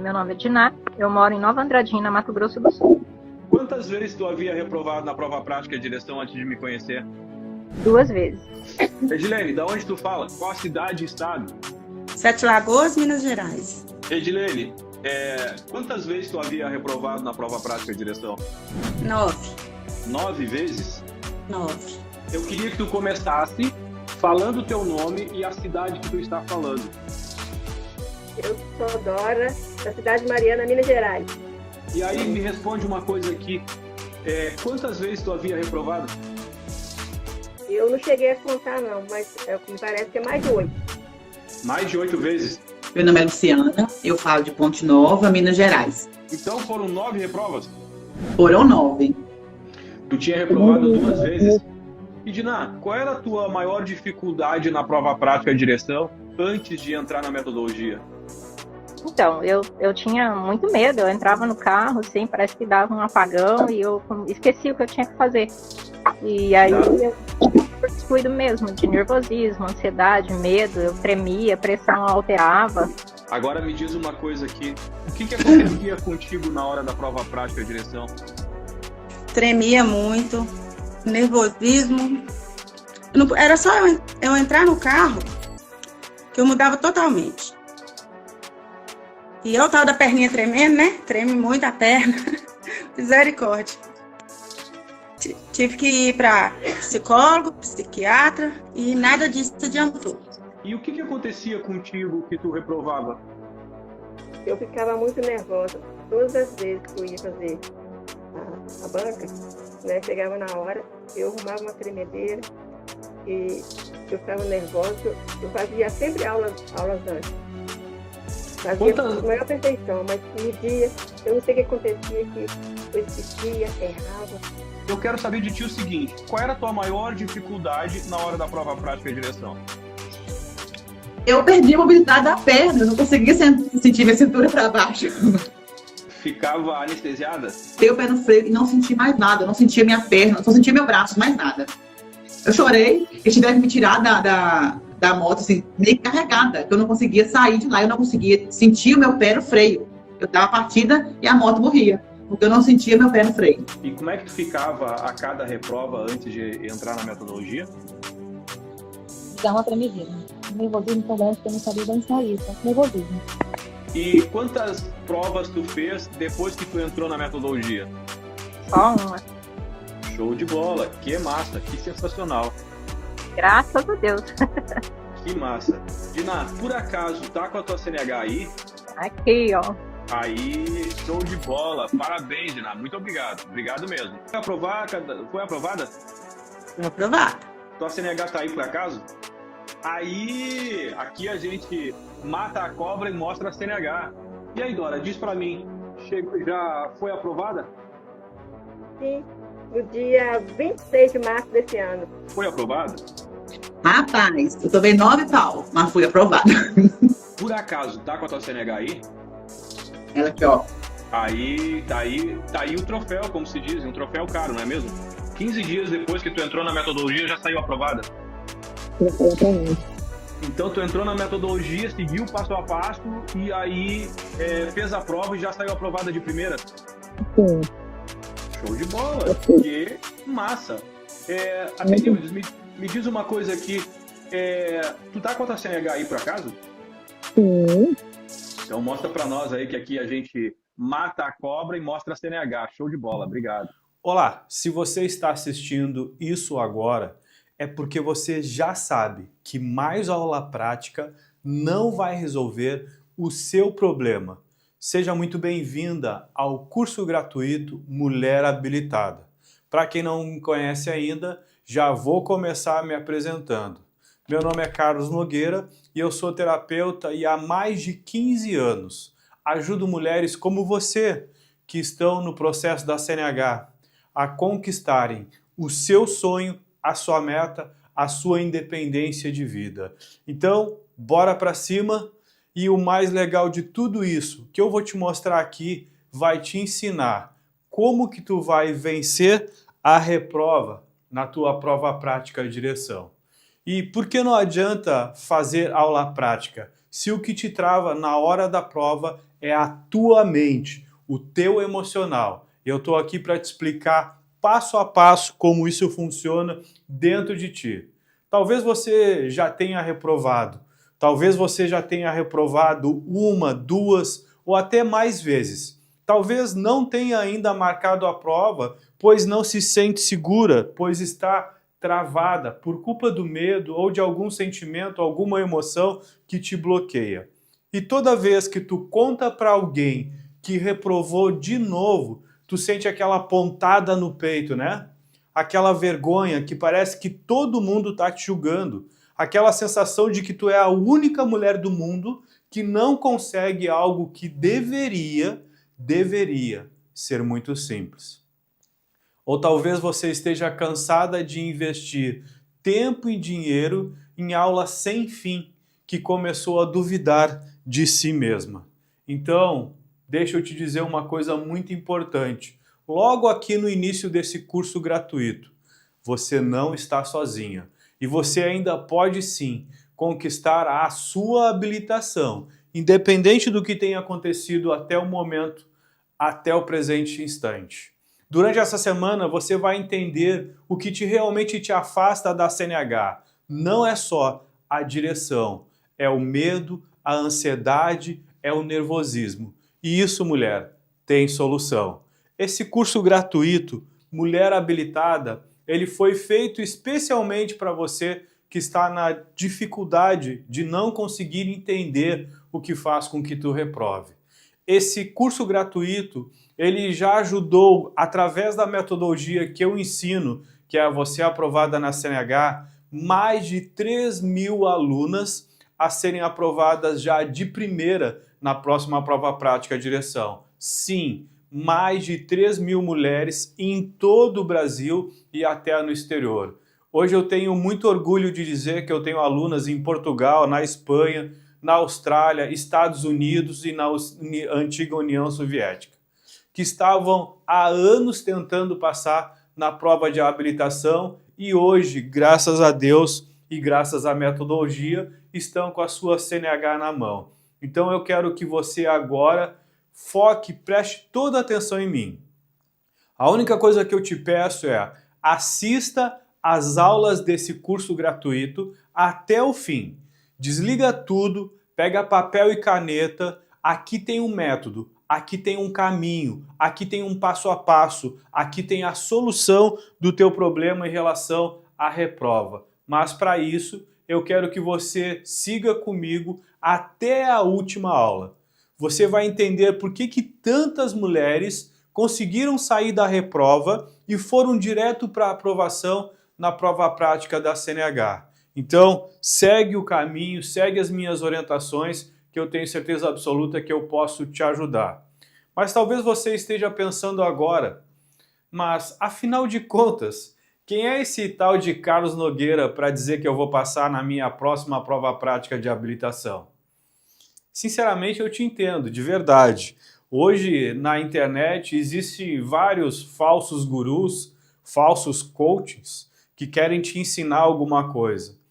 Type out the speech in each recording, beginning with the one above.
Meu nome é Diná, eu moro em Nova Andradina, Mato Grosso do Sul. Quantas vezes tu havia reprovado na prova prática de direção antes de me conhecer? 2 vezes. Edilene, da onde tu fala? Qual a cidade e estado? Sete Lagoas, Minas Gerais. Edilene, quantas vezes tu havia reprovado na prova prática de direção? 9. 9 vezes? 9. Eu queria que tu começasse falando o teu nome e a cidade que tu está falando. Eu sou Dora, da cidade de Mariana, Minas Gerais. E aí me responde uma coisa aqui. Quantas vezes tu havia reprovado? Eu não cheguei a contar não, mas me parece que é mais de 8. Mais de 8 vezes? Meu nome é Luciana, eu falo de Ponte Nova, Minas Gerais. Então foram 9 reprovas? Foram 9. Tu tinha reprovado 2 vezes. E Diná, qual era a tua maior dificuldade na prova prática de direção antes de entrar na metodologia? Então, eu tinha muito medo, eu entrava no carro, assim, parece que dava um apagão e eu esqueci o que eu tinha que fazer. E aí eu descuido mesmo, de nervosismo, ansiedade, medo, eu tremia, a pressão alterava. Agora me diz uma coisa aqui, o que acontecia contigo na hora da prova prática de direção? Tremia muito, nervosismo. Era só eu entrar no carro que eu mudava totalmente. E eu tava da perninha tremendo, né? Treme muito a perna. Misericórdia. Tive que ir para psicólogo, psiquiatra e nada disso adiantou. E o que acontecia contigo que tu reprovava? Eu ficava muito nervosa. Todas as vezes que eu ia fazer a banca, né, chegava na hora, eu arrumava uma tremedeira e eu ficava nervosa. Eu fazia sempre aulas antes. Fazia com a maior perfeição, mas no dia, eu não sei o que acontecia, que eu esquecia, errava. Eu quero saber de ti o seguinte, qual era a tua maior dificuldade na hora da prova prática de direção? Eu perdi a mobilidade da perna, eu não conseguia sentir minha cintura para baixo. Ficava anestesiada? Dei o pé no freio e não senti mais nada, eu não sentia minha perna, só sentia meu braço, mais nada. Eu chorei, eles tiveram que me tirar da moto, assim, meio carregada, que eu não conseguia sair de lá, eu não conseguia sentir o meu pé no freio. Eu estava partida e a moto morria, porque eu não sentia meu pé no freio. E como é que tu ficava a cada reprova antes de entrar na metodologia? Dá uma tremidinha. Nervosismo também, porque eu não sabia de onde sair, só nervosismo. E quantas provas tu fez depois que tu entrou na metodologia? Só uma. Show de bola, que massa, que sensacional. Graças a Deus. Que massa. Diná, por acaso, tá com a tua CNH aí? Aqui, ó. Aí, show de bola. Parabéns, Diná. Muito obrigado. Obrigado mesmo. Foi aprovada? Foi aprovada. Tua CNH tá aí por acaso? Aí, aqui a gente mata a cobra e mostra a CNH. E aí, Dora, diz pra mim, já foi aprovada? Sim, no dia 26 de março desse ano. Foi aprovada? Rapaz, eu tomei 9 pau, mas fui aprovada. Por acaso, tá com a tua CNH aí? Ela aqui, ó. Aí, tá aí o troféu, como se diz, um troféu caro, não é mesmo? 15 dias depois que tu entrou na metodologia, já saiu aprovada? Então tu entrou na metodologia, seguiu passo a passo e aí fez a prova e já saiu aprovada de primeira? Sim. Show de bola! Que massa! Atenildes, me diz uma coisa aqui. Tu tá com a tua CNH aí por acaso? Sim. Então mostra pra nós aí que aqui a gente mata a cobra e mostra a CNH. Show de bola, obrigado. Olá, se você está assistindo isso agora, é porque você já sabe que mais aula prática não vai resolver o seu problema. Seja muito bem-vinda ao curso gratuito Mulher Habilitada. Para quem não me conhece ainda, já vou começar me apresentando. Meu nome é Carlos Nogueira e eu sou terapeuta e há mais de 15 anos ajudo mulheres como você que estão no processo da CNH a conquistarem o seu sonho, a sua meta, a sua independência de vida. Então, bora para cima e o mais legal de tudo isso que eu vou te mostrar aqui vai te ensinar como que tu vai vencer a reprova na tua prova prática de direção. E por que não adianta fazer aula prática se o que te trava na hora da prova é a tua mente, o teu emocional. Eu estou aqui para te explicar passo a passo como isso funciona dentro de ti. Talvez você já tenha reprovado, talvez você já tenha reprovado uma, duas ou até mais vezes. Talvez não tenha ainda marcado a prova, pois não se sente segura, pois está travada por culpa do medo ou de algum sentimento, alguma emoção que te bloqueia. E toda vez que tu conta para alguém que reprovou de novo, tu sente aquela pontada no peito, né? Aquela vergonha que parece que todo mundo está te julgando. Aquela sensação de que tu é a única mulher do mundo que não consegue algo que deveria ser muito simples. Ou talvez você esteja cansada de investir tempo e dinheiro em aulas sem fim, que começou a duvidar de si mesma. Então, deixa eu te dizer uma coisa muito importante. Logo aqui no início desse curso gratuito, você não está sozinha. E você ainda pode sim conquistar a sua habilitação, independente do que tenha acontecido até o momento, até o presente instante. Durante essa semana você vai entender o que realmente te afasta da CNH. Não é só a direção, é o medo, a ansiedade, é o nervosismo. E isso, mulher, tem solução. Esse curso gratuito, Mulher Habilitada, ele foi feito especialmente para você que está na dificuldade de não conseguir entender o que faz com que tu reprove. Esse curso gratuito, ele já ajudou, através da metodologia que eu ensino, que é você aprovada na CNH, mais de 3.000 alunas a serem aprovadas já de primeira na próxima prova prática direção. Sim, mais de 3.000 mulheres em todo o Brasil e até no exterior. Hoje eu tenho muito orgulho de dizer que eu tenho alunas em Portugal, na Espanha, na Austrália, Estados Unidos e na antiga União Soviética, que estavam há anos tentando passar na prova de habilitação e hoje, graças a Deus e graças à metodologia, estão com a sua CNH na mão. Então eu quero que você agora foque, preste toda a atenção em mim. A única coisa que eu te peço é assista às aulas desse curso gratuito até o fim. Desliga tudo, pega papel e caneta, aqui tem um método, aqui tem um caminho, aqui tem um passo a passo, aqui tem a solução do teu problema em relação à reprova. Mas para isso, eu quero que você siga comigo até a última aula. Você vai entender por que tantas mulheres conseguiram sair da reprova e foram direto para a aprovação na prova prática da CNH. Então, segue o caminho, segue as minhas orientações, que eu tenho certeza absoluta que eu posso te ajudar. Mas talvez você esteja pensando agora, mas afinal de contas, quem é esse tal de Carlos Nogueira para dizer que eu vou passar na minha próxima prova prática de habilitação? Sinceramente, eu te entendo, de verdade. Hoje, na internet, existem vários falsos gurus, falsos coaches, que querem te ensinar alguma coisa.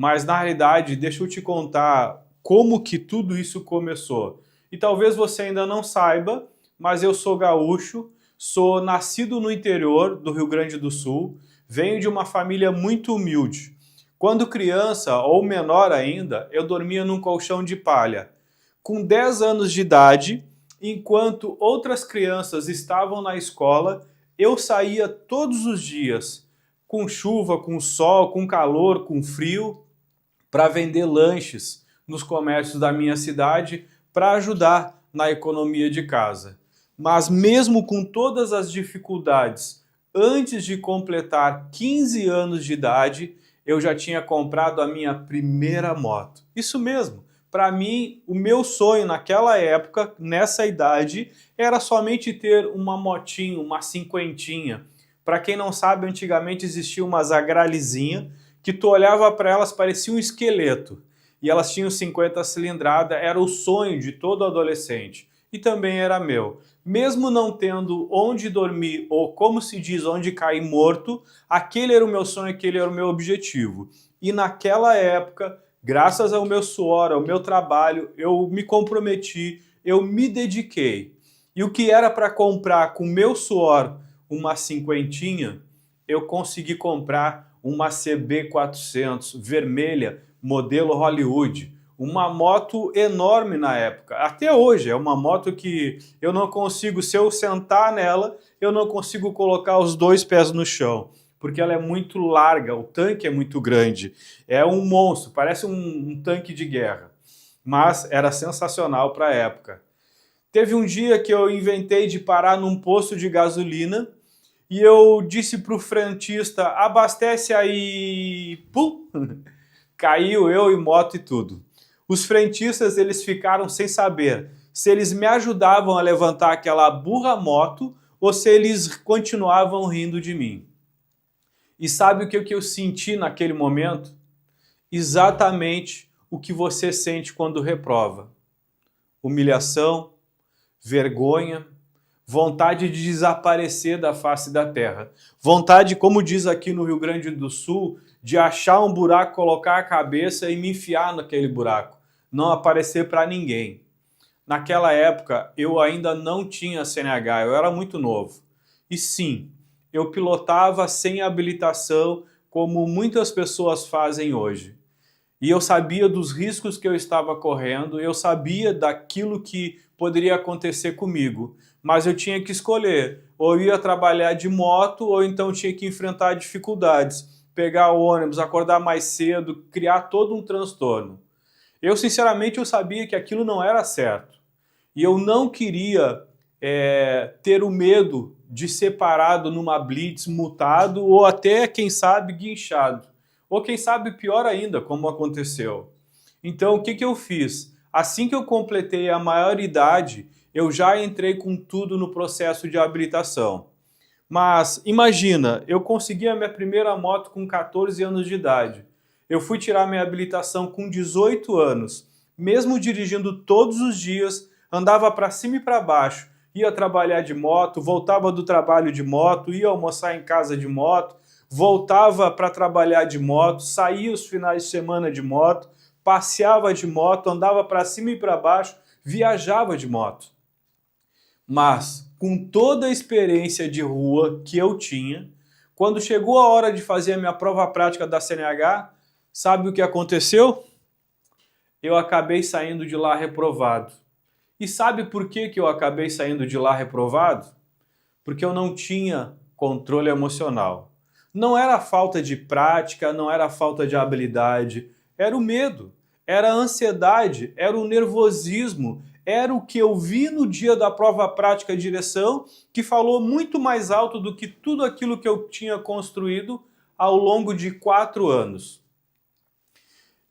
Mas, na realidade, deixa eu te contar como que tudo isso começou. E talvez você ainda não saiba, mas eu sou gaúcho, sou nascido no interior do Rio Grande do Sul, venho de uma família muito humilde. Quando criança, ou menor ainda, eu dormia num colchão de palha. Com 10 anos de idade, enquanto outras crianças estavam na escola, eu saía todos os dias, com chuva, com sol, com calor, com frio, para vender lanches nos comércios da minha cidade para ajudar na economia de casa. Mas mesmo com todas as dificuldades, antes de completar 15 anos de idade, eu já tinha comprado a minha primeira moto. Isso mesmo. Para mim, o meu sonho naquela época, nessa idade, era somente ter uma motinha, uma cinquentinha. Para quem não sabe, antigamente existia uma Zagralizinha, que tu olhava para elas, parecia um esqueleto. E elas tinham 50 cilindrada, era o sonho de todo adolescente. E também era meu. Mesmo não tendo onde dormir, ou como se diz, onde cair morto, aquele era o meu sonho, aquele era o meu objetivo. E naquela época, Graças ao meu suor, ao meu trabalho, eu me comprometi, eu me dediquei. E o que era para comprar com meu suor uma cinquentinha, eu consegui comprar uma CB400 vermelha, modelo Hollywood. Uma moto enorme na época. Até hoje, é uma moto que eu não consigo, se eu sentar nela, eu não consigo colocar os 2 pés no chão, porque ela é muito larga, o tanque é muito grande. É um monstro, parece um tanque de guerra. Mas era sensacional para a época. Teve um dia que eu inventei de parar num posto de gasolina e eu disse para o frentista, abastece aí... Pum! Caiu eu e moto e tudo. Os frentistas, eles ficaram sem saber se eles me ajudavam a levantar aquela burra moto ou se eles continuavam rindo de mim. E sabe o que eu senti naquele momento? Exatamente o que você sente quando reprova. Humilhação, vergonha, vontade de desaparecer da face da terra. Vontade, como diz aqui no Rio Grande do Sul, de achar um buraco, colocar a cabeça e me enfiar naquele buraco. Não aparecer para ninguém. Naquela época, eu ainda não tinha CNH, eu era muito novo. E sim, eu pilotava sem habilitação, como muitas pessoas fazem hoje. E eu sabia dos riscos que eu estava correndo, eu sabia daquilo que poderia acontecer comigo, mas eu tinha que escolher, ou ia trabalhar de moto, ou então tinha que enfrentar dificuldades, pegar o ônibus, acordar mais cedo, criar todo um transtorno. Eu, sinceramente, eu sabia que aquilo não era certo. E eu não queria ter o medo de ser parado numa blitz, multado, ou até, quem sabe, guinchado. Ou quem sabe, pior ainda, como aconteceu. Então, o que eu fiz? Assim que eu completei a maioridade, eu já entrei com tudo no processo de habilitação. Mas, imagina, eu consegui a minha primeira moto com 14 anos de idade. Eu fui tirar minha habilitação com 18 anos. Mesmo dirigindo todos os dias, andava para cima e para baixo. Ia trabalhar de moto, voltava do trabalho de moto, ia almoçar em casa de moto, voltava para trabalhar de moto, saía os finais de semana de moto, passeava de moto, andava para cima e para baixo, viajava de moto. Mas, com toda a experiência de rua que eu tinha, quando chegou a hora de fazer a minha prova prática da CNH, sabe o que aconteceu? Eu acabei saindo de lá reprovado. E sabe por que eu acabei saindo de lá reprovado? Porque eu não tinha controle emocional. Não era falta de prática, não era falta de habilidade, era o medo, era a ansiedade, era o nervosismo, era o que eu vi no dia da prova prática de direção, que falou muito mais alto do que tudo aquilo que eu tinha construído ao longo de 4 anos.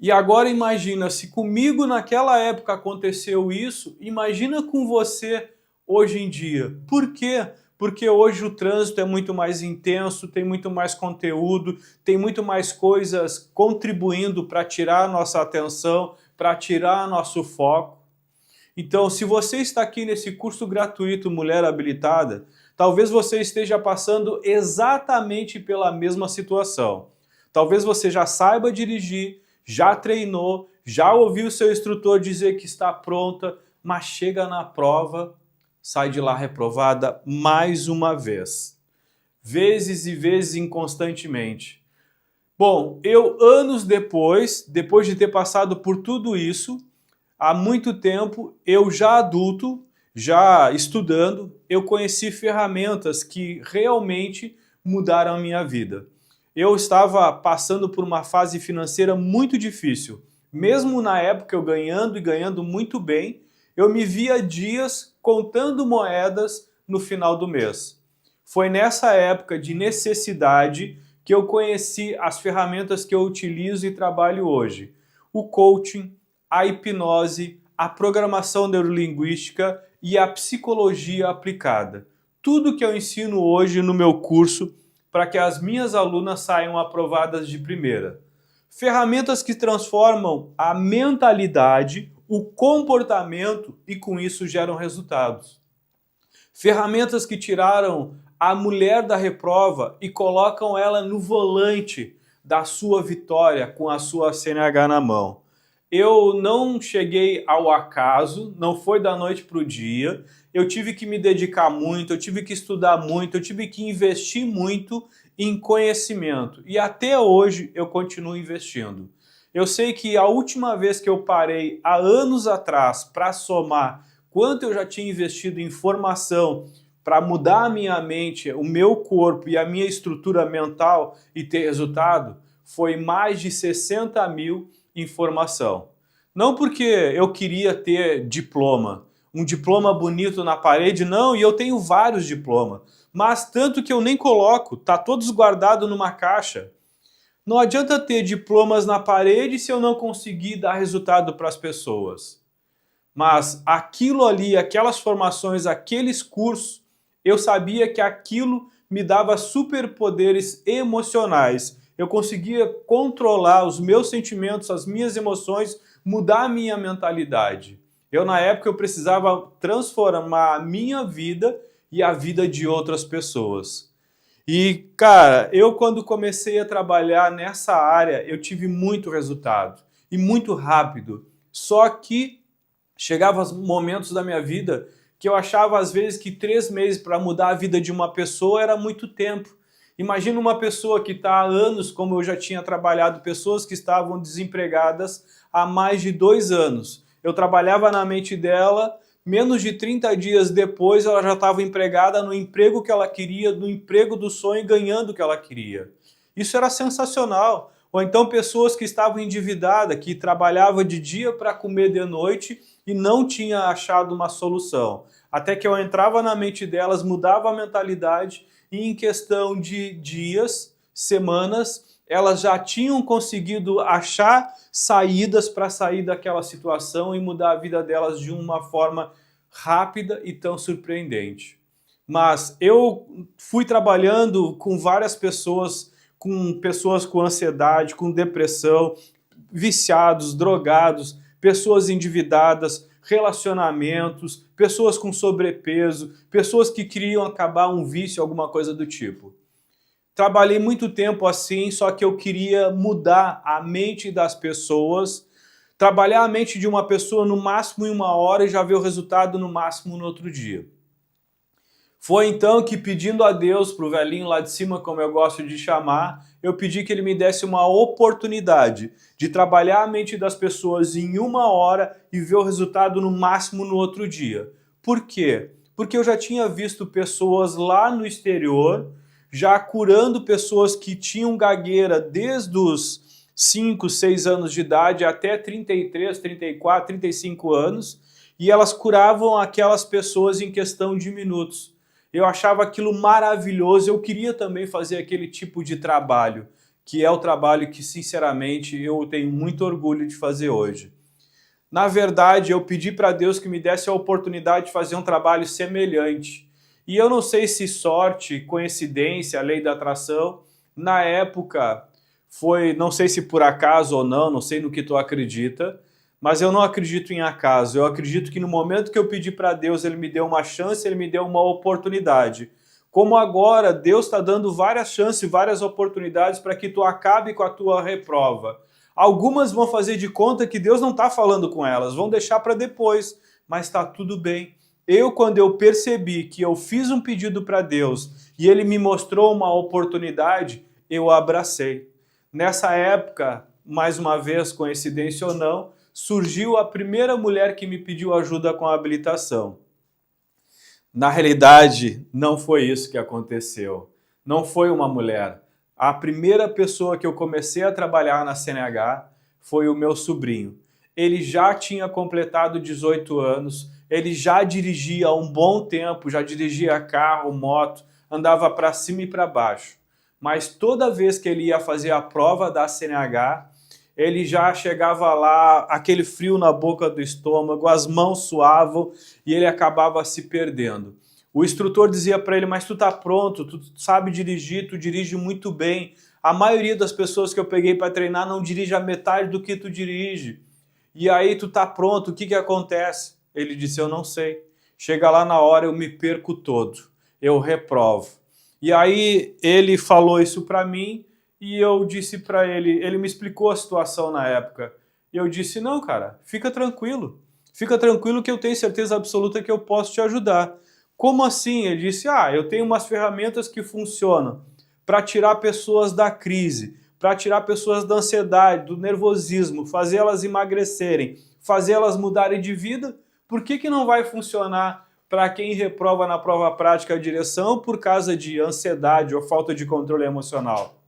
E agora imagina, se comigo naquela época aconteceu isso, imagina com você hoje em dia. Por quê? Porque hoje o trânsito é muito mais intenso, tem muito mais conteúdo, tem muito mais coisas contribuindo para tirar a nossa atenção, para tirar nosso foco. Então, se você está aqui nesse curso gratuito Mulher Habilitada, talvez você esteja passando exatamente pela mesma situação. Talvez você já saiba dirigir, já treinou, já ouviu seu instrutor dizer que está pronta, mas chega na prova, sai de lá reprovada mais uma vez. Vezes e vezes inconstantemente. Bom, eu anos depois de ter passado por tudo isso, há muito tempo, eu já adulto, já estudando, eu conheci ferramentas que realmente mudaram a minha vida. Eu estava passando por uma fase financeira muito difícil. Mesmo na época eu ganhando e ganhando muito bem, eu me via dias contando moedas no final do mês. Foi nessa época de necessidade que eu conheci as ferramentas que eu utilizo e trabalho hoje. O coaching, a hipnose, a programação neurolinguística e a psicologia aplicada. Tudo que eu ensino hoje no meu curso para que as minhas alunas saiam aprovadas de primeira. Ferramentas que transformam a mentalidade, o comportamento e com isso geram resultados. Ferramentas que tiraram a mulher da reprova e colocam ela no volante da sua vitória com a sua CNH na mão. Eu não cheguei ao acaso, não foi da noite para o dia, eu tive que me dedicar muito, eu tive que estudar muito, eu tive que investir muito em conhecimento. E até hoje eu continuo investindo. Eu sei que a última vez que eu parei, há anos atrás, para somar quanto eu já tinha investido em formação para mudar a minha mente, o meu corpo e a minha estrutura mental e ter resultado, foi mais de 60 mil em formação. Não porque eu queria ter diploma, um diploma bonito na parede, não, e eu tenho vários diplomas, mas tanto que eu nem coloco, tá todos guardados numa caixa. Não adianta ter diplomas na parede se eu não conseguir dar resultado para as pessoas. Mas aquilo ali, aquelas formações, aqueles cursos, eu sabia que aquilo me dava superpoderes emocionais. Eu conseguia controlar os meus sentimentos, as minhas emoções, mudar a minha mentalidade. Na época, eu precisava transformar a minha vida e a vida de outras pessoas. E, cara, eu quando comecei a trabalhar nessa área, eu tive muito resultado e muito rápido. Só que chegava momentos da minha vida que eu achava às vezes que 3 meses para mudar a vida de uma pessoa era muito tempo. Imagina uma pessoa que está há anos, como eu já tinha trabalhado, pessoas que estavam desempregadas há mais de 2 anos. Eu trabalhava na mente dela, menos de 30 dias depois ela já estava empregada no emprego que ela queria, no emprego do sonho, ganhando o que ela queria. Isso era sensacional. Ou então pessoas que estavam endividadas, que trabalhavam de dia para comer de noite e não tinha achado uma solução. Até que eu entrava na mente delas, mudava a mentalidade e em questão de dias, semanas, elas já tinham conseguido achar saídas para sair daquela situação e mudar a vida delas de uma forma rápida e tão surpreendente. Mas eu fui trabalhando com várias pessoas com ansiedade, com depressão, viciados, drogados, pessoas endividadas, relacionamentos, pessoas com sobrepeso, pessoas que queriam acabar um vício, alguma coisa do tipo. Trabalhei muito tempo assim, só que eu queria mudar a mente das pessoas, trabalhar a mente de uma pessoa no máximo em 1 hora e já ver o resultado no máximo no outro dia. Foi então que, pedindo a Deus, para o velhinho lá de cima, como eu gosto de chamar, eu pedi que ele me desse uma oportunidade de trabalhar a mente das pessoas em 1 hora e ver o resultado no máximo no outro dia. Por quê? Porque eu já tinha visto pessoas lá no exterior, já curando pessoas que tinham gagueira desde os 5, 6 anos de idade até 33, 34, 35 anos, e elas curavam aquelas pessoas em questão de minutos. Eu achava aquilo maravilhoso, eu queria também fazer aquele tipo de trabalho, que é o trabalho que, sinceramente, eu tenho muito orgulho de fazer hoje. Na verdade, eu pedi para Deus que me desse a oportunidade de fazer um trabalho semelhante. E eu não sei se sorte, coincidência, a lei da atração, na época foi, não sei se por acaso ou não sei no que tu acredita, mas eu não acredito em acaso, eu acredito que no momento que eu pedi para Deus, Ele me deu uma chance, Ele me deu uma oportunidade. Como agora, Deus está dando várias chances, várias oportunidades para que tu acabe com a tua reprova. Algumas vão fazer de conta que Deus não está falando com elas, vão deixar para depois, mas está tudo bem. Quando eu percebi que eu fiz um pedido para Deus e Ele me mostrou uma oportunidade, eu abracei. Nessa época, mais uma vez, coincidência ou não, surgiu a primeira mulher que me pediu ajuda com a habilitação. Na realidade, não foi isso que aconteceu. Não foi uma mulher. A primeira pessoa que eu comecei a trabalhar na CNH foi o meu sobrinho. Ele já tinha completado 18 anos, ele já dirigia há um bom tempo, já dirigia carro, moto, andava para cima e para baixo. Mas toda vez que ele ia fazer a prova da CNH, ele já chegava lá, aquele frio na boca do estômago, as mãos suavam e ele acabava se perdendo. O instrutor dizia para ele, mas tu tá pronto, tu sabe dirigir, tu dirige muito bem. A maioria das pessoas que eu peguei para treinar não dirige a metade do que tu dirige. E aí tu tá pronto, o que acontece? Ele disse, eu não sei. Chega lá na hora, eu me perco todo, eu reprovo. E aí ele falou isso para mim, E eu disse para ele me explicou a situação na época. E eu disse, não, cara, fica tranquilo que eu tenho certeza absoluta que eu posso te ajudar. Como assim? Ele disse, eu tenho umas ferramentas que funcionam para tirar pessoas da crise, para tirar pessoas da ansiedade, do nervosismo, fazer elas emagrecerem, fazer elas mudarem de vida. Por que não vai funcionar para quem reprova na prova prática a direção por causa de ansiedade ou falta de controle emocional?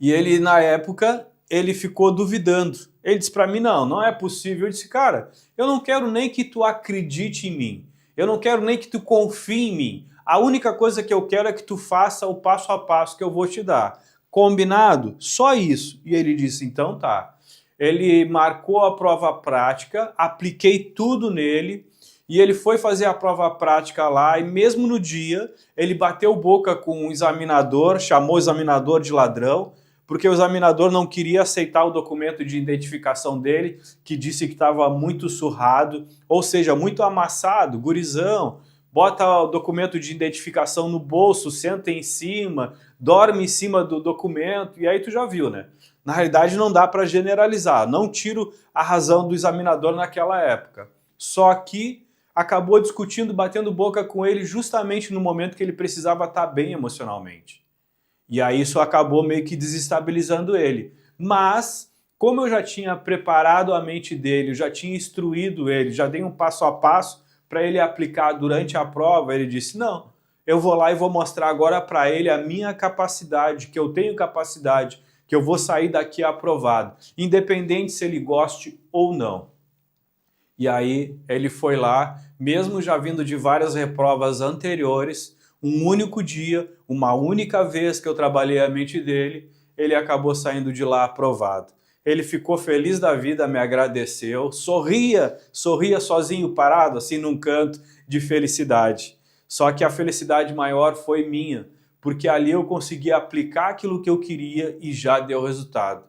E ele, na época, ele ficou duvidando. Ele disse para mim, não é possível. Eu disse, cara, eu não quero nem que tu acredite em mim. Eu não quero nem que tu confie em mim. A única coisa que eu quero é que tu faça o passo a passo que eu vou te dar. Combinado? Só isso. E ele disse, então tá. Ele marcou a prova prática, apliquei tudo nele, e ele foi fazer a prova prática lá, e mesmo no dia, ele bateu boca com o examinador, chamou o examinador de ladrão, porque o examinador não queria aceitar o documento de identificação dele, que disse que estava muito surrado, ou seja, muito amassado, gurizão, bota o documento de identificação no bolso, senta em cima, dorme em cima do documento, e aí tu já viu, né? Na realidade não dá para generalizar, não tiro a razão do examinador naquela época. Só que acabou discutindo, batendo boca com ele justamente no momento que ele precisava estar bem emocionalmente. E aí isso acabou meio que desestabilizando ele. Mas, como eu já tinha preparado a mente dele, eu já tinha instruído ele, já dei um passo a passo para ele aplicar durante a prova, ele disse, não, eu vou lá e vou mostrar agora para ele a minha capacidade, que eu tenho capacidade, que eu vou sair daqui aprovado, independente se ele goste ou não. E aí ele foi lá, mesmo já vindo de várias reprovas anteriores, um único dia, uma única vez que eu trabalhei a mente dele, ele acabou saindo de lá aprovado. Ele ficou feliz da vida, me agradeceu, sorria sozinho, parado, assim num canto de felicidade. Só que a felicidade maior foi minha, porque ali eu consegui aplicar aquilo que eu queria e já deu resultado.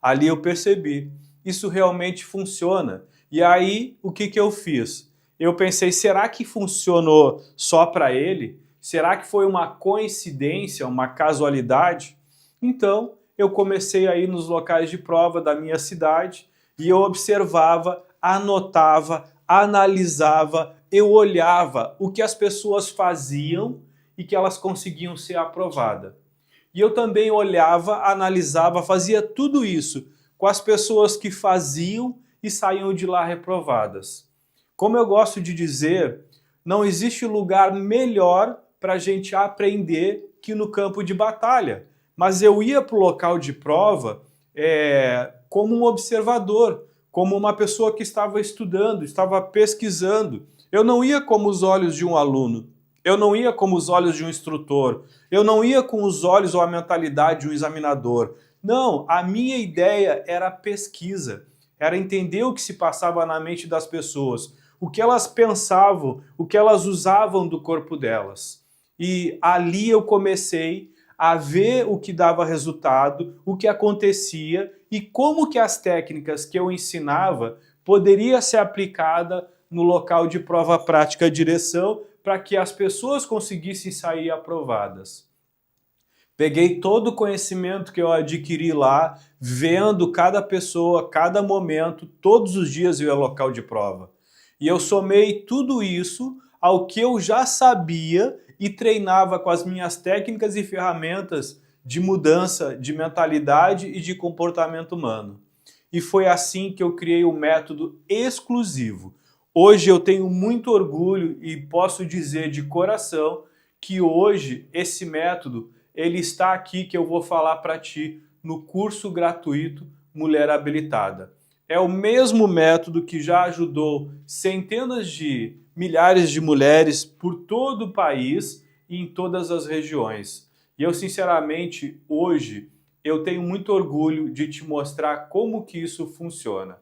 Ali eu percebi, isso realmente funciona. E aí, o que eu fiz? Eu pensei, será que funcionou só para ele? Será que foi uma coincidência, uma casualidade? Então, eu comecei a ir nos locais de prova da minha cidade e eu observava, anotava, analisava, eu olhava o que as pessoas faziam e que elas conseguiam ser aprovadas. E eu também olhava, analisava, fazia tudo isso com as pessoas que faziam e saíam de lá reprovadas. Como eu gosto de dizer, não existe lugar melhor para a gente aprender que no campo de batalha. Mas eu ia para o local de prova como um observador, como uma pessoa que estava estudando, estava pesquisando. Eu não ia como os olhos de um aluno, eu não ia como os olhos de um instrutor, eu não ia com os olhos ou a mentalidade de um examinador. Não, a minha ideia era pesquisa, era entender o que se passava na mente das pessoas, o que elas pensavam, o que elas usavam do corpo delas. E ali eu comecei a ver o que dava resultado, o que acontecia e como que as técnicas que eu ensinava poderia ser aplicada no local de prova prática direção para que as pessoas conseguissem sair aprovadas. Peguei todo o conhecimento que eu adquiri lá, vendo cada pessoa, cada momento, todos os dias eu ia ao local de prova. E eu somei tudo isso ao que eu já sabia e treinava com as minhas técnicas e ferramentas de mudança de mentalidade e de comportamento humano. E foi assim que eu criei o método exclusivo. Hoje eu tenho muito orgulho e posso dizer de coração que hoje esse método ele está aqui que eu vou falar para ti no curso gratuito Mulher Habilitada. É o mesmo método que já ajudou centenas de milhares de mulheres por todo o país e em todas as regiões. E eu, sinceramente, hoje, eu tenho muito orgulho de te mostrar como que isso funciona.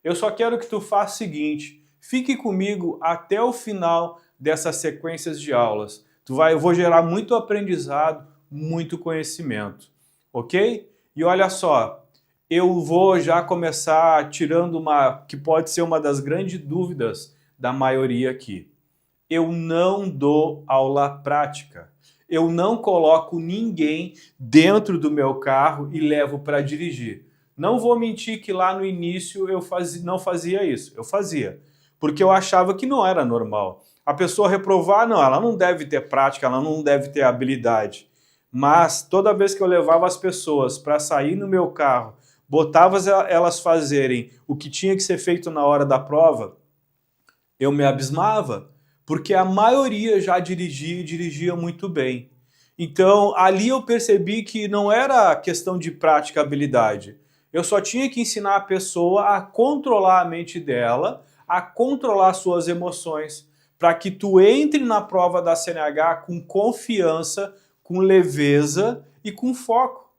Eu só quero que tu faça o seguinte, fique comigo até o final dessas sequências de aulas. Eu vou gerar muito aprendizado, muito conhecimento, ok? E olha só, eu vou já começar tirando que pode ser uma das grandes dúvidas da maioria aqui. Eu não dou aula prática. eu não coloco ninguém dentro do meu carro e levo para dirigir. Não vou mentir que lá no início eu não fazia isso. Eu fazia, porque eu achava que não era normal. A pessoa reprovar, não, ela não deve ter prática, ela não deve ter habilidade. Mas toda vez que eu levava as pessoas para sair no meu carro, botava elas fazerem o que tinha que ser feito na hora da prova, eu me abismava, porque a maioria já dirigia e dirigia muito bem. Então, ali eu percebi que não era questão de prática e habilidade. Eu só tinha que ensinar a pessoa a controlar a mente dela, a controlar suas emoções, para que tu entre na prova da CNH com confiança, com leveza e com foco.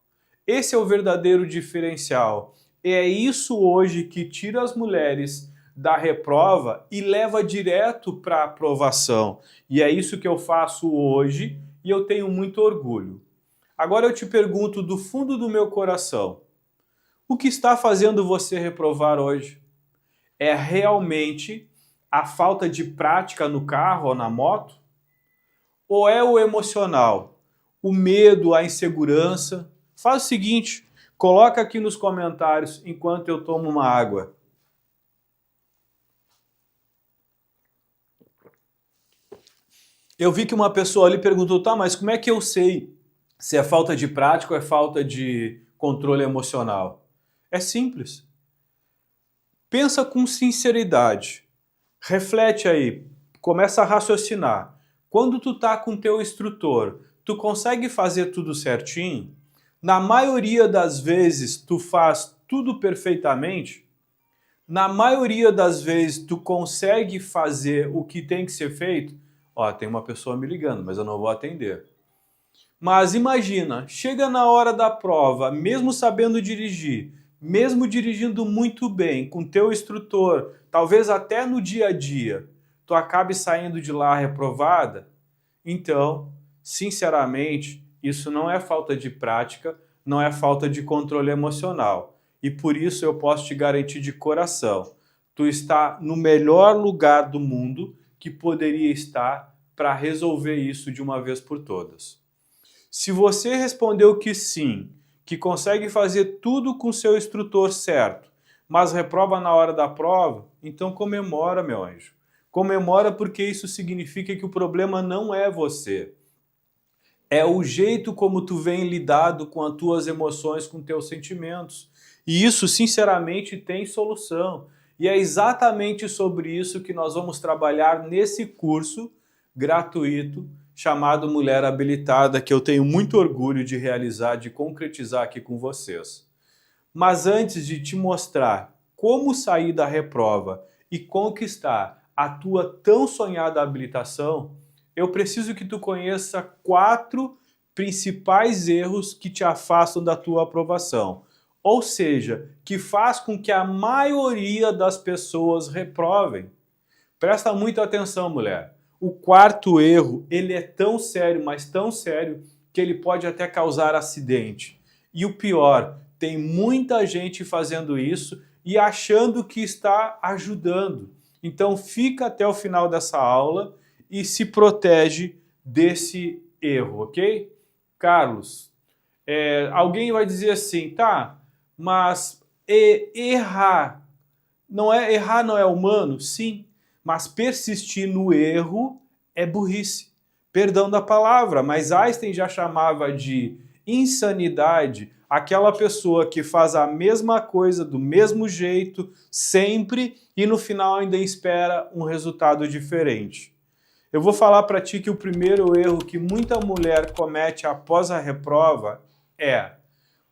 Esse é o verdadeiro diferencial. É isso hoje que tira as mulheres da reprova e leva direto para a aprovação. E é isso que eu faço hoje e eu tenho muito orgulho. Agora eu te pergunto do fundo do meu coração, o que está fazendo você reprovar hoje? É realmente a falta de prática no carro ou na moto? Ou é o emocional? O medo, a insegurança? Faz o seguinte, coloca aqui nos comentários enquanto eu tomo uma água. Eu vi que uma pessoa ali perguntou, tá, mas como é que eu sei se é falta de prática ou é falta de controle emocional? É simples. Pensa com sinceridade. Reflete aí. Começa a raciocinar. Quando tu tá com teu instrutor, tu consegue fazer tudo certinho? Na maioria das vezes, tu faz tudo perfeitamente? Na maioria das vezes, tu consegue fazer o que tem que ser feito? Ó, tem uma pessoa me ligando, mas eu não vou atender. Mas imagina, chega na hora da prova, mesmo sabendo dirigir, mesmo dirigindo muito bem, com teu instrutor, talvez até no dia a dia, tu acabe saindo de lá reprovada? Então, sinceramente, isso não é falta de prática, não é falta de controle emocional. E por isso eu posso te garantir de coração, tu está no melhor lugar do mundo que poderia estar para resolver isso de uma vez por todas. Se você respondeu que sim, que consegue fazer tudo com seu instrutor certo, mas reprova na hora da prova, então comemora, meu anjo. Comemora porque isso significa que o problema não é você. É o jeito como tu vem lidado com as tuas emoções, com teus sentimentos. E isso, sinceramente, tem solução. E é exatamente sobre isso que nós vamos trabalhar nesse curso gratuito chamado Mulher Habilitada, que eu tenho muito orgulho de realizar, de concretizar aqui com vocês. Mas antes de te mostrar como sair da reprova e conquistar a tua tão sonhada habilitação, eu preciso que tu conheça 4 principais erros que te afastam da tua aprovação. Ou seja, que faz com que a maioria das pessoas reprovem. Presta muita atenção, mulher. O 4º erro, ele é tão sério, mas tão sério, que ele pode até causar acidente. E o pior, tem muita gente fazendo isso e achando que está ajudando. Então fica até o final dessa aula e se protege desse erro, ok? Carlos, alguém vai dizer assim, tá, mas errar não é humano? Sim, mas persistir no erro é burrice. Perdão da palavra, mas Einstein já chamava de insanidade aquela pessoa que faz a mesma coisa do mesmo jeito, sempre, e no final ainda espera um resultado diferente. Eu vou falar para ti que o primeiro erro que muita mulher comete após a reprova é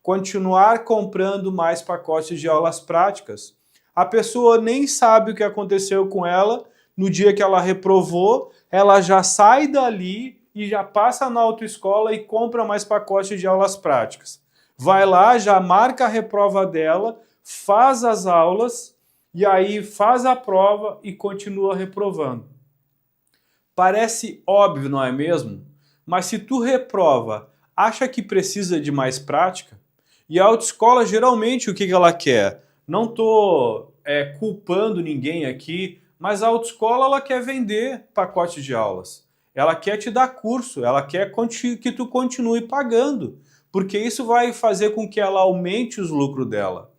continuar comprando mais pacotes de aulas práticas. A pessoa nem sabe o que aconteceu com ela, no dia que ela reprovou, ela já sai dali e já passa na autoescola e compra mais pacotes de aulas práticas. Vai lá, já marca a reprova dela, faz as aulas e aí faz a prova e continua reprovando. Parece óbvio, não é mesmo? Mas se tu reprova, acha que precisa de mais prática? E a autoescola geralmente o que ela quer? Não estou culpando ninguém aqui, mas a autoescola ela quer vender pacotes de aulas. ela quer te dar curso, ela quer que tu continue pagando, porque isso vai fazer com que ela aumente os lucros dela.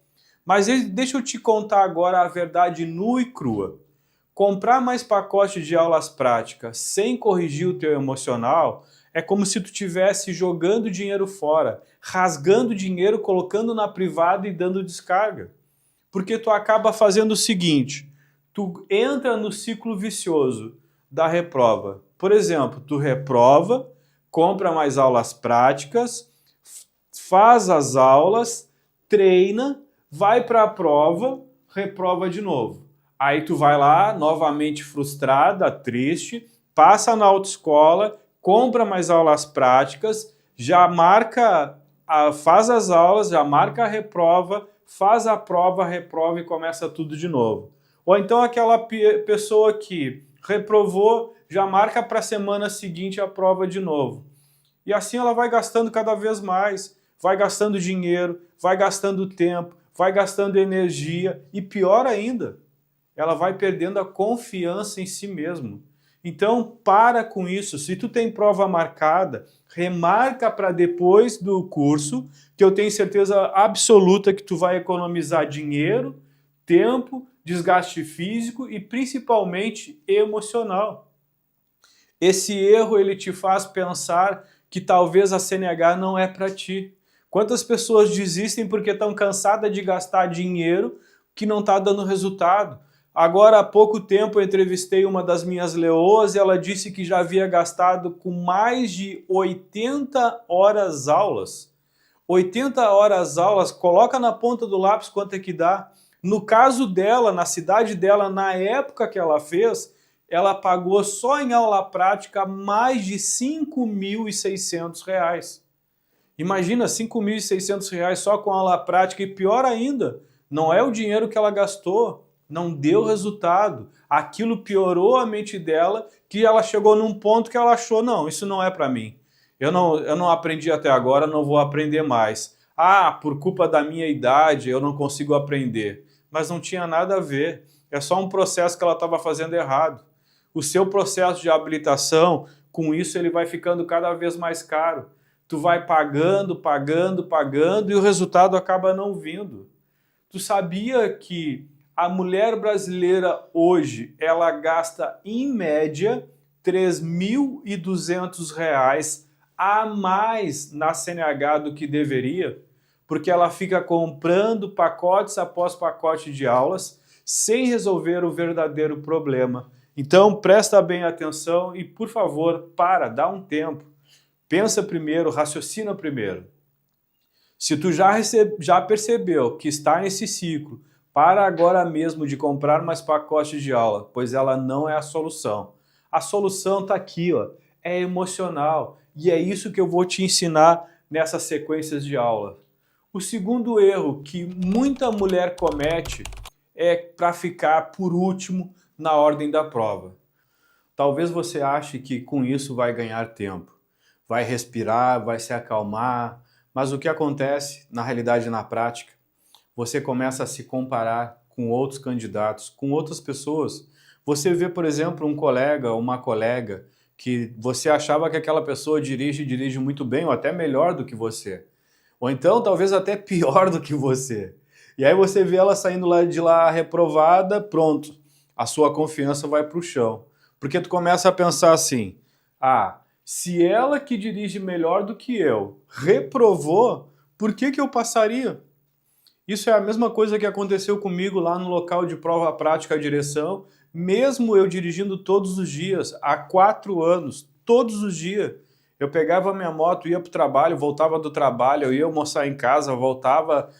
Mas deixa eu te contar agora a verdade nua e crua. Comprar mais pacotes de aulas práticas sem corrigir o teu emocional é como se tu estivesse jogando dinheiro fora, rasgando dinheiro, colocando na privada e dando descarga. Porque tu acaba fazendo o seguinte, tu entra no ciclo vicioso da reprova. Por exemplo, tu reprova, compra mais aulas práticas, faz as aulas, treina, vai para a prova, reprova de novo. Aí tu vai lá, novamente frustrada, triste, passa na autoescola, compra mais aulas práticas, já marca, faz as aulas, já marca a reprova, faz a prova, reprova e começa tudo de novo. Ou então aquela pessoa que reprovou, já marca para a semana seguinte a prova de novo. E assim ela vai gastando cada vez mais, vai gastando dinheiro, vai gastando tempo, vai gastando energia e pior ainda, ela vai perdendo a confiança em si mesmo. Então, para com isso. Se tu tem prova marcada, remarca para depois do curso, que eu tenho certeza absoluta que tu vai economizar dinheiro, tempo, desgaste físico e principalmente emocional. Esse erro ele te faz pensar que talvez a CNH não é para ti. Quantas pessoas desistem porque estão cansadas de gastar dinheiro que não está dando resultado? Agora, há pouco tempo, eu entrevistei uma das minhas leoas e ela disse que já havia gastado com mais de 80 horas aulas. 80 horas aulas, coloca na ponta do lápis quanto é que dá. No caso dela, na cidade dela, na época que ela fez, ela pagou só em aula prática mais de R$ 5.600. Imagina, R$ 5.600 só com aula prática e pior ainda, não é o dinheiro que ela gastou, não deu resultado. Aquilo piorou a mente dela, que ela chegou num ponto que ela achou, não, isso não é para mim. Eu não aprendi até agora, não vou aprender mais. Ah, por culpa da minha idade eu não consigo aprender. Mas não tinha nada a ver, é só um processo que ela estava fazendo errado. O seu processo de habilitação, com isso ele vai ficando cada vez mais caro. Tu vai pagando, pagando, pagando e o resultado acaba não vindo. Tu sabia que a mulher brasileira hoje, ela gasta em média R$ 3.200 a mais na CNH do que deveria, porque ela fica comprando pacotes após pacote de aulas sem resolver o verdadeiro problema. Então presta bem atenção e, por favor, dá um tempo. Pensa primeiro, raciocina primeiro. Se tu já percebeu que está nesse ciclo, para agora mesmo de comprar mais pacotes de aula, pois ela não é a solução. A solução está aqui, ó, é emocional. E é isso que eu vou te ensinar nessas sequências de aula. O segundo erro que muita mulher comete é para ficar por último na ordem da prova. Talvez você ache que com isso vai ganhar tempo. Vai respirar, vai se acalmar, mas o que acontece na realidade e na prática? Você começa a se comparar com outros candidatos, com outras pessoas. Você vê, por exemplo, um colega ou uma colega que você achava que aquela pessoa dirige muito bem ou até melhor do que você. Ou então, talvez até pior do que você. E aí você vê ela saindo de lá reprovada, pronto. A sua confiança vai para o chão. Porque tu começa a pensar assim, se ela que dirige melhor do que eu reprovou, por que eu passaria? Isso é a mesma coisa que aconteceu comigo lá no local de prova prática à direção, mesmo eu dirigindo todos os dias, há 4 anos, todos os dias. Eu pegava minha moto, ia para o trabalho, voltava do trabalho, eu ia almoçar em casa, voltava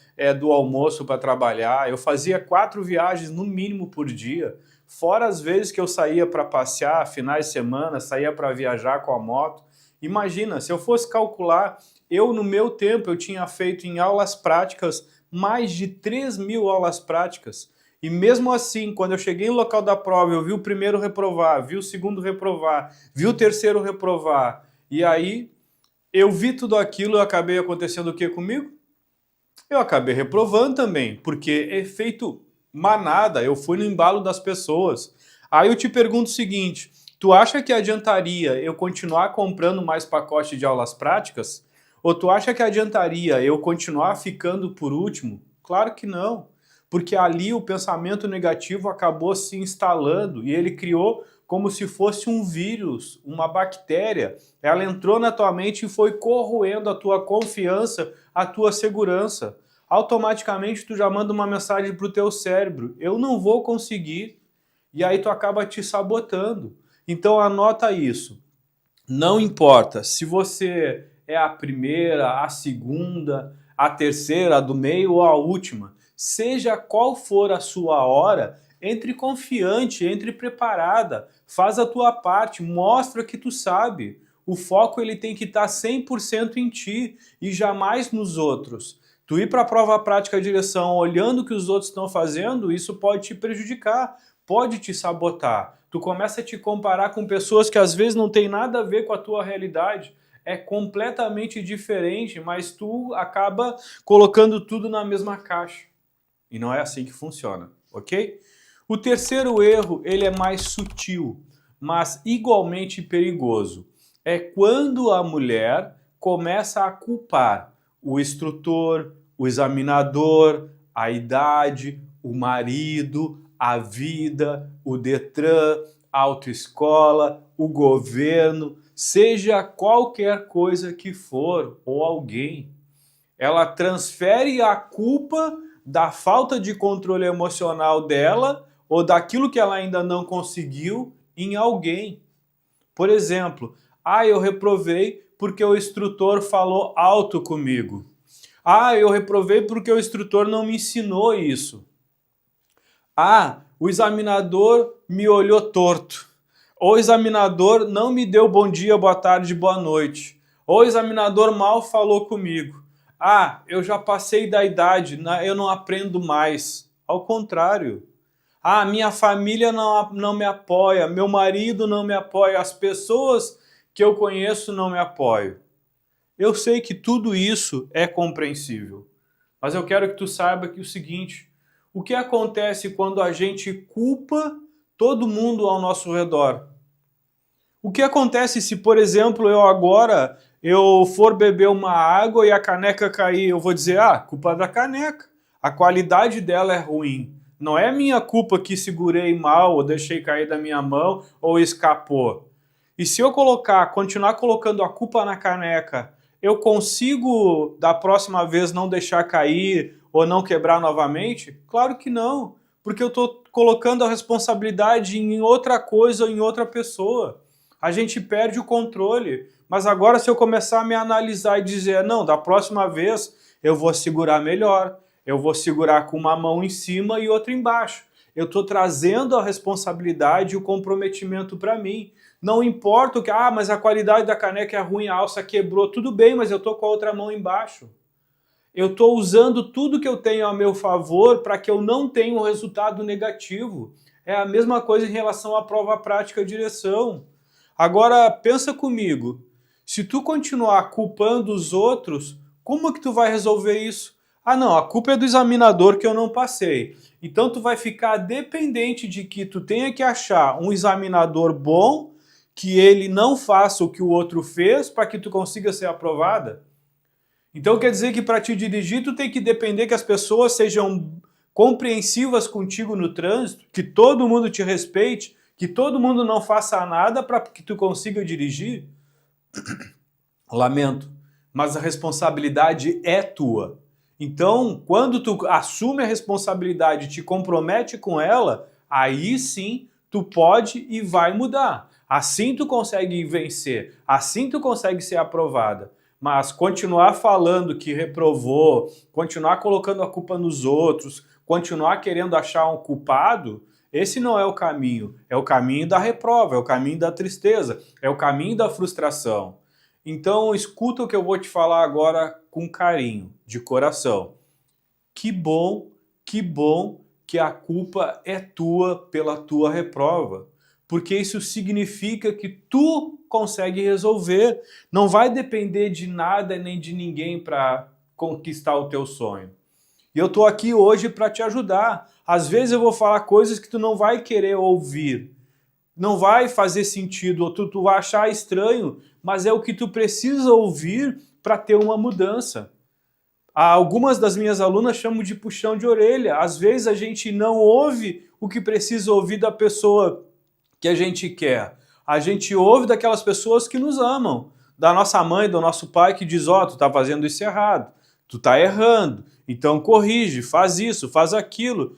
do almoço para trabalhar. Eu fazia 4 viagens no mínimo por dia, fora as vezes que eu saía para passear, finais de semana, saía para viajar com a moto. Imagina, se eu fosse calcular, no meu tempo, eu tinha feito em aulas práticas mais de 3.000 aulas práticas. E mesmo assim, quando eu cheguei no local da prova, eu vi o primeiro reprovar, vi o segundo reprovar, vi o terceiro reprovar. E aí, eu vi tudo aquilo e acabei acontecendo o que comigo? Eu acabei reprovando também, porque é feito manada, eu fui no embalo das pessoas. Aí eu te pergunto o seguinte, Tu acha que adiantaria eu continuar comprando mais pacote de aulas práticas? Ou tu acha que adiantaria eu continuar ficando por último? Claro que não, porque ali o pensamento negativo acabou se instalando e ele criou como se fosse um vírus, uma bactéria. Ela entrou na tua mente e foi corroendo a tua confiança, a tua segurança. Automaticamente tu já manda uma mensagem pro teu cérebro: eu não vou conseguir. E aí tu acaba te sabotando. Então anota isso. Não importa se você é a primeira, a segunda, a terceira, a do meio ou a última. Seja qual for a sua hora, entre confiante, entre preparada. Faz a tua parte, mostra que tu sabe. O foco ele tem que estar 100% em ti e jamais nos outros. Tu ir para a prova prática direção olhando o que os outros estão fazendo, isso pode te prejudicar, pode te sabotar. Tu começa a te comparar com pessoas que às vezes não tem nada a ver com a tua realidade. É completamente diferente, mas tu acaba colocando tudo na mesma caixa. E não é assim que funciona, ok? O terceiro erro, ele é mais sutil, mas igualmente perigoso. É quando a mulher começa a culpar o instrutor, o examinador, a idade, o marido, a vida, o Detran, a autoescola, o governo, seja qualquer coisa que for, ou alguém. Ela transfere a culpa da falta de controle emocional dela ou daquilo que ela ainda não conseguiu em alguém. Por exemplo, eu reprovei porque o instrutor falou alto comigo. Eu reprovei porque o instrutor não me ensinou isso. O examinador me olhou torto. Ou o examinador não me deu bom dia, boa tarde, boa noite. Ou o examinador mal falou comigo. Eu já passei da idade, eu não aprendo mais. Ao contrário. Minha família não me apoia, meu marido não me apoia, as pessoas que eu conheço não me apoiam. Eu sei que tudo isso é compreensível, mas eu quero que tu saiba que o seguinte: o que acontece quando a gente culpa todo mundo ao nosso redor? O que acontece se, por exemplo, eu for beber uma água e a caneca cair? Eu vou dizer, culpa da caneca, a qualidade dela é ruim. Não é minha culpa que segurei mal ou deixei cair da minha mão ou escapou. E se eu continuar colocando a culpa na caneca, eu consigo da próxima vez não deixar cair ou não quebrar novamente? Claro que não, porque eu estou colocando a responsabilidade em outra coisa ou em outra pessoa. A gente perde o controle. Mas agora se eu começar a me analisar e dizer, não, da próxima vez eu vou segurar melhor, eu vou segurar com uma mão em cima e outra embaixo. Eu estou trazendo a responsabilidade e o comprometimento para mim. Não importa o que, mas a qualidade da caneca é ruim, a alça quebrou, tudo bem, mas eu estou com a outra mão embaixo. Eu estou usando tudo que eu tenho a meu favor para que eu não tenha um resultado negativo. É a mesma coisa em relação à prova prática direção. Agora, pensa comigo, se tu continuar culpando os outros, como que tu vai resolver isso? Não, a culpa é do examinador que eu não passei. Então tu vai ficar dependente de que tu tenha que achar um examinador bom, que ele não faça o que o outro fez para que tu consiga ser aprovada. Então quer dizer que para te dirigir tu tem que depender que as pessoas sejam compreensivas contigo no trânsito, que todo mundo te respeite, que todo mundo não faça nada para que tu consiga dirigir? Lamento, mas a responsabilidade é tua. Então, quando tu assume a responsabilidade e te compromete com ela, aí sim tu pode e vai mudar. Assim tu consegue vencer, assim tu consegue ser aprovada. Mas continuar falando que reprovou, continuar colocando a culpa nos outros, continuar querendo achar um culpado, esse não é o caminho. É o caminho da reprova, é o caminho da tristeza, é o caminho da frustração. Então escuta o que eu vou te falar agora com carinho, de coração. Que bom que a culpa é tua pela tua reprova. Porque isso significa que tu consegue resolver. Não vai depender de nada nem de ninguém para conquistar o teu sonho. E eu estou aqui hoje para te ajudar. Às vezes eu vou falar coisas que tu não vai querer ouvir. não vai fazer sentido, ou tu vai achar estranho, mas é o que tu precisa ouvir para ter uma mudança. Algumas das minhas alunas chamam de puxão de orelha. Às vezes a gente não ouve o que precisa ouvir da pessoa que a gente quer. A gente ouve daquelas pessoas que nos amam. Da nossa mãe, do nosso pai, que diz, ó, tu tá fazendo isso errado, tu tá errando, então corrige, faz isso, faz aquilo.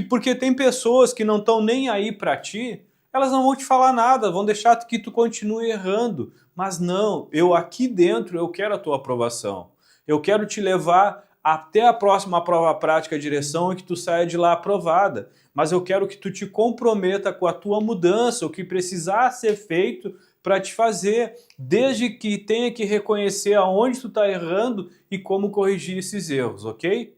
Porque tem pessoas que não estão nem aí para ti, elas não vão te falar nada, vão deixar que tu continue errando. Mas não, eu aqui dentro, eu quero a tua aprovação. Eu quero te levar até a próxima prova prática direção e que tu saia de lá aprovada. Mas eu quero que tu te comprometa com a tua mudança, o que precisar ser feito para te fazer, desde que tenha que reconhecer aonde tu está errando e como corrigir esses erros, ok?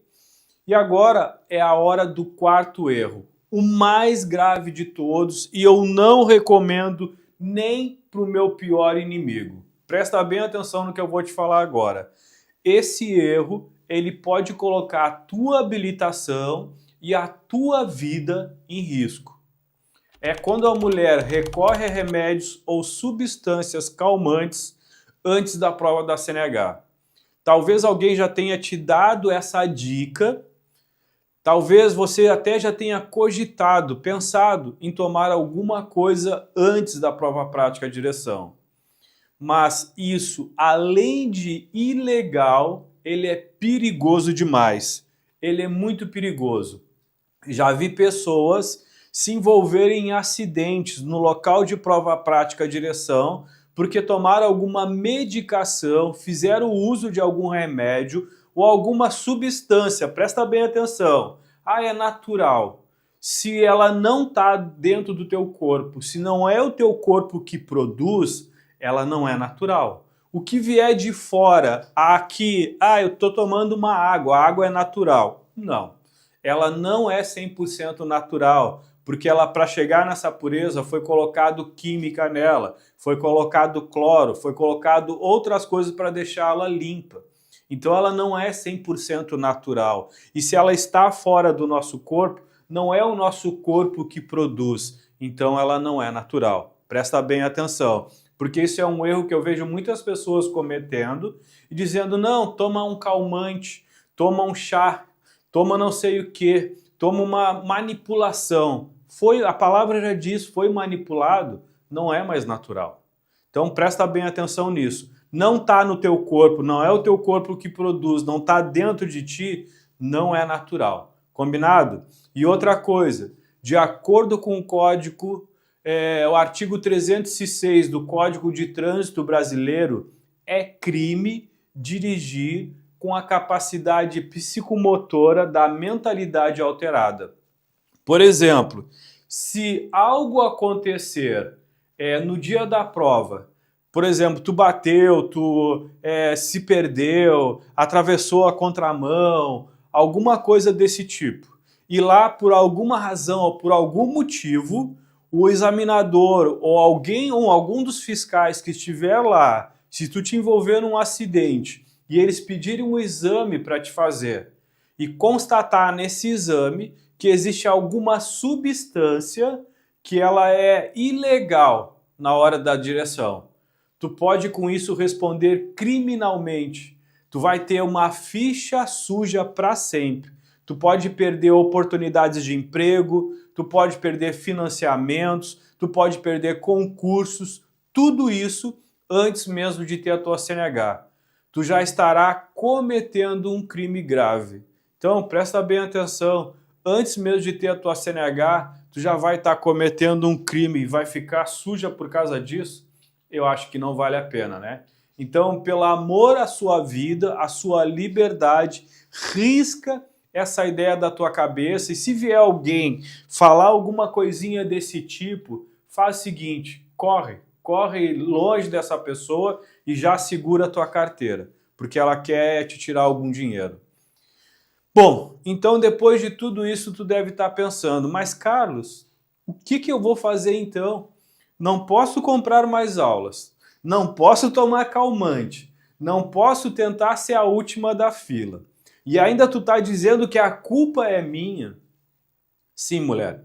E agora é a hora do quarto erro, o mais grave de todos, e eu não recomendo nem para o meu pior inimigo. Presta bem atenção no que eu vou te falar agora. Esse erro, ele pode colocar a tua habilitação e a tua vida em risco. É quando a mulher recorre a remédios ou substâncias calmantes antes da prova da CNH. Talvez alguém já tenha te dado essa dica, talvez você até já tenha cogitado, pensado em tomar alguma coisa antes da prova prática direção. Mas isso, além de ilegal, ele é perigoso demais. Ele é muito perigoso. Já vi pessoas se envolverem em acidentes no local de prova prática direção porque tomaram alguma medicação, fizeram uso de algum remédio ou alguma substância. Presta bem atenção. É natural. Se ela não está dentro do teu corpo, se não é o teu corpo que produz, ela não é natural. O que vier de fora, aqui, eu estou tomando uma água, a água é natural. Não, ela não é 100% natural, porque ela, para chegar nessa pureza, foi colocado química nela, foi colocado cloro, foi colocado outras coisas para deixá-la limpa. Então ela não é 100% natural. E se ela está fora do nosso corpo, não é o nosso corpo que produz, então ela não é natural. Presta bem atenção, porque isso é um erro que eu vejo muitas pessoas cometendo e dizendo, não, toma um calmante, toma um chá, toma não sei o que, toma uma manipulação. A palavra já diz, foi manipulado, não é mais natural. Então presta bem atenção nisso. Não está no teu corpo, não é o teu corpo que produz, não está dentro de ti, não é natural. Combinado? E outra coisa, de acordo com o código, o artigo 306 do Código de Trânsito Brasileiro, é crime dirigir com a capacidade psicomotora da mentalidade alterada. Por exemplo, se algo acontecer no dia da prova, por exemplo, tu bateu, tu se perdeu, atravessou a contramão, alguma coisa desse tipo, e lá por alguma razão ou por algum motivo, o examinador ou algum dos fiscais que estiver lá, se tu te envolver num acidente e eles pedirem um exame para te fazer e constatar nesse exame que existe alguma substância que ela é ilegal na hora da direção, tu pode com isso responder criminalmente. Tu vai ter uma ficha suja para sempre. Tu pode perder oportunidades de emprego, tu pode perder financiamentos, tu pode perder concursos, tudo isso antes mesmo de ter a tua CNH. Tu já estará cometendo um crime grave. Então presta bem atenção, antes mesmo de ter a tua CNH, tu já vai estar cometendo um crime e vai ficar suja por causa disso? Eu acho que não vale a pena, né? Então, pelo amor à sua vida, à sua liberdade, risca essa ideia da tua cabeça e se vier alguém falar alguma coisinha desse tipo, faz o seguinte, corre longe dessa pessoa e já segura a tua carteira, porque ela quer te tirar algum dinheiro. Bom, então depois de tudo isso tu deve estar pensando, mas Carlos, o que eu vou fazer então? Não posso comprar mais aulas, não posso tomar calmante, não posso tentar ser a última da fila. E ainda tu tá dizendo que a culpa é minha? Sim, mulher,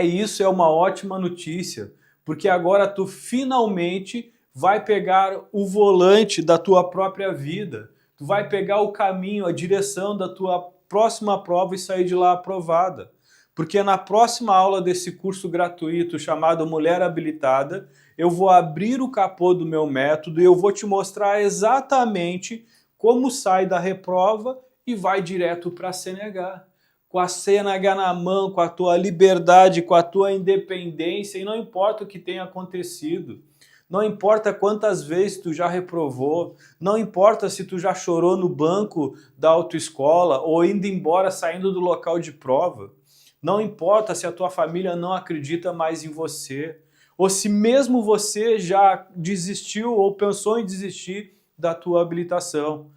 isso é uma ótima notícia, porque agora tu finalmente vai pegar o volante da tua própria vida. Tu vai pegar o caminho, a direção da tua próxima prova e sair de lá aprovada. Porque na próxima aula desse curso gratuito chamado Mulher Habilitada, eu vou abrir o capô do meu método e eu vou te mostrar exatamente como sai da reprova e vai direto para a CNH. Com a CNH na mão, com a tua liberdade, com a tua independência, e não importa o que tenha acontecido. Não importa quantas vezes tu já reprovou, não importa se tu já chorou no banco da autoescola ou indo embora saindo do local de prova. Não importa se a tua família não acredita mais em você, ou se mesmo você já desistiu ou pensou em desistir da tua habilitação.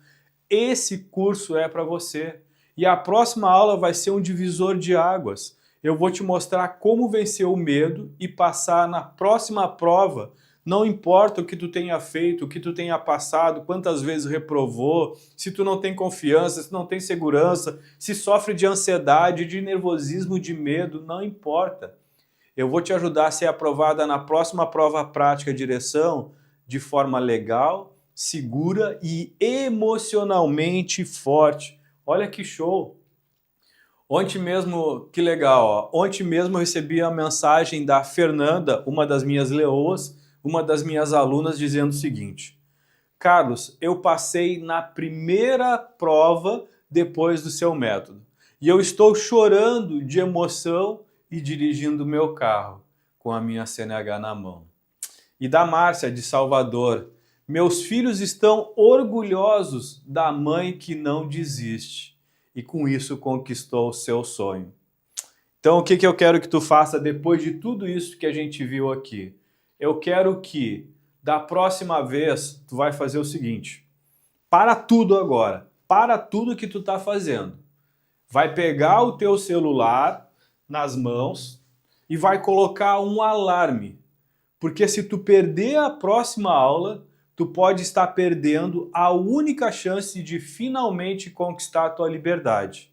Esse curso é para você. E a próxima aula vai ser um divisor de águas. Eu vou te mostrar como vencer o medo e passar na próxima prova. Não importa o que tu tenha feito, o que tu tenha passado, quantas vezes reprovou, se tu não tem confiança, se não tem segurança, se sofre de ansiedade, de nervosismo, de medo, não importa. Eu vou te ajudar a ser aprovada na próxima prova prática direção de forma legal, segura e emocionalmente forte. Olha que show! Ontem mesmo, que legal, ó. Ontem mesmo eu recebi a mensagem da Fernanda, uma das minhas leoas, uma das minhas alunas, dizendo o seguinte: Carlos, eu passei na primeira prova depois do seu método e eu estou chorando de emoção e dirigindo o meu carro com a minha CNH na mão. E da Márcia, de Salvador: meus filhos estão orgulhosos da mãe que não desiste e com isso conquistou o seu sonho. Então o que eu quero que tu faça depois de tudo isso que a gente viu aqui? Eu quero que da próxima vez tu vai fazer o seguinte: para tudo agora, para tudo que tu tá fazendo. Vai pegar o teu celular nas mãos e vai colocar um alarme. Porque se tu perder a próxima aula, tu pode estar perdendo a única chance de finalmente conquistar a tua liberdade.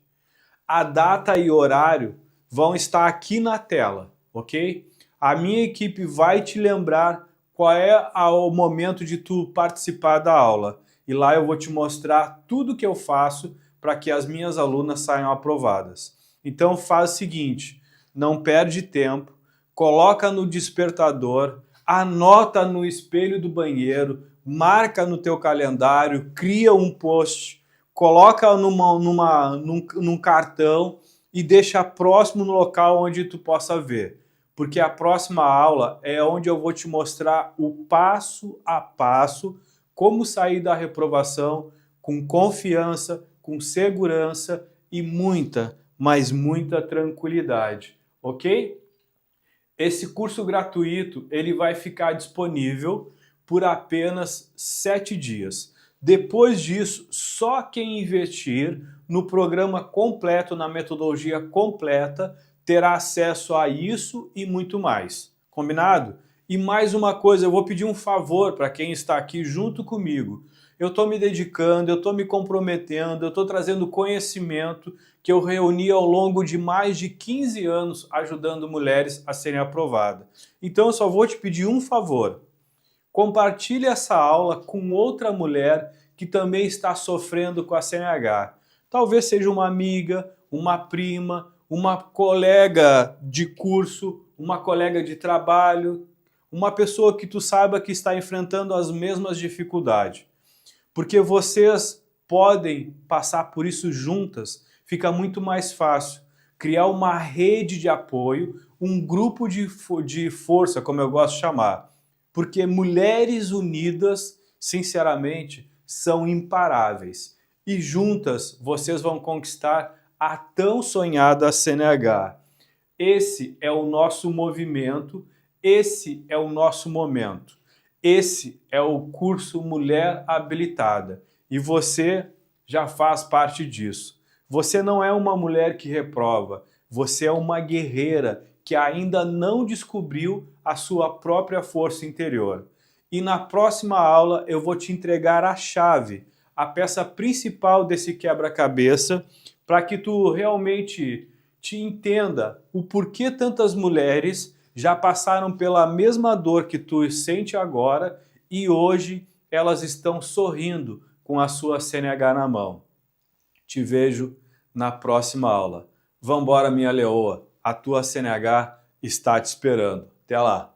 A data e horário vão estar aqui na tela, ok? A minha equipe vai te lembrar qual é o momento de tu participar da aula. E lá eu vou te mostrar tudo que eu faço para que as minhas alunas saiam aprovadas. Então faz o seguinte, não perde tempo, coloca no despertador, anota no espelho do banheiro, marca no teu calendário, cria um post, coloca num cartão e deixa próximo no local onde tu possa ver. Porque a próxima aula é onde eu vou te mostrar o passo a passo como sair da reprovação com confiança, com segurança e muita, mas muita tranquilidade, ok? Esse curso gratuito ele vai ficar disponível por apenas 7 dias. Depois disso, só quem investir no programa completo, na metodologia completa, terá acesso a isso e muito mais. Combinado? E mais uma coisa, eu vou pedir um favor para quem está aqui junto comigo. Eu estou me dedicando, eu estou me comprometendo, eu estou trazendo conhecimento que eu reuni ao longo de mais de 15 anos ajudando mulheres a serem aprovadas. Então eu só vou te pedir um favor. Compartilhe essa aula com outra mulher que também está sofrendo com a CNH. Talvez seja uma amiga, uma prima, uma colega de curso, uma colega de trabalho, uma pessoa que tu saiba que está enfrentando as mesmas dificuldades. Porque vocês podem passar por isso juntas, fica muito mais fácil. Criar uma rede de apoio, um grupo de força, como eu gosto de chamar. Porque mulheres unidas, sinceramente, são imparáveis. E juntas vocês vão conquistar a tão sonhada CNH. Esse é o nosso movimento, esse é o nosso momento. Esse é o curso Mulher Habilitada e você já faz parte disso. Você não é uma mulher que reprova, você é uma guerreira que ainda não descobriu a sua própria força interior. E na próxima aula eu vou te entregar a chave, a peça principal desse quebra-cabeça, para que tu realmente te entenda o porquê tantas mulheres já passaram pela mesma dor que tu sente agora e hoje elas estão sorrindo com a sua CNH na mão. Te vejo na próxima aula. Vambora, minha leoa, a tua CNH está te esperando. Até lá!